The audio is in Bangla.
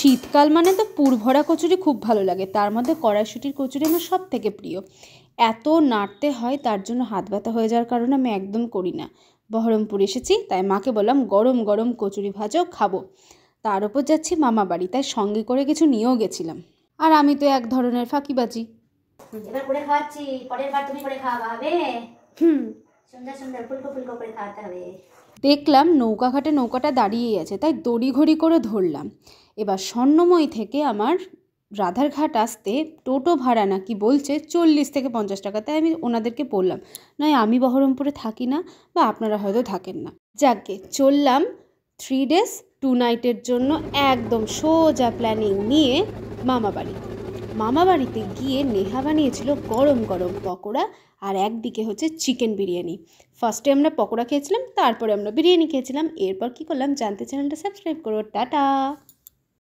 শীতকাল মানে তো পুরভরা কচুরি খুব ভালো লাগে, তার মধ্যে কড়াইশুঁটির কচুরি আমার সব থেকে প্রিয়। এত নাড়তে হয়, তার জন্য হাত ব্যথা হয়ে যাওয়ার কারণে আমি একদম করি না। বহরমপুর এসেছি, তাই মাকে বললাম গরম গরম কচুরি ভাজো, খাবো। তার ওপর যাচ্ছি মামা বাড়ি, তাই সঙ্গে করে কিছু নিয়েও গেছিলাম। আর আমি তো এক ধরনের ফাঁকিবাজি। এবার করে খাওয়াচ্ছি, পরের বার তুমি করে খাওয়াবা, হবে? সুন্দর সুন্দর ফুলকো ফুলকো করে খাওয়াতে হবে। দেখলাম নৌকাঘাটে নৌকাটা দাঁড়িয়েই আছে, তাই তড়িঘড়ি করে ধরলাম। এবার স্বর্ণময়ী থেকে আমার রাধারঘাট আসতে টোটো ভাড়া নাকি বলছে 40 থেকে 50 টাকা। তাই আমি ওনাদেরকে বললাম, নয় আমি বহরমপুরে থাকি না, বা আপনারা হয়তো থাকেন না। যাকে চললাম 3 days 2 nights জন্য একদম সোজা প্ল্যানিং নিয়ে মামাবাড়ি। মামাবাড়িতে গিয়ে নেহা বানিয়েছিল গরম গরম পকোড়া, আর একদিকে হচ্ছে চিকেন বিরিয়ানি। ফার্স্টে আমরা পকোড়া খেয়েছিলাম, তারপরে আমরা বিরিয়ানি খেয়েছিলাম। এরপর কি করলাম জানতে, চ্যানেলটা সাবস্ক্রাইব করো। টাটা।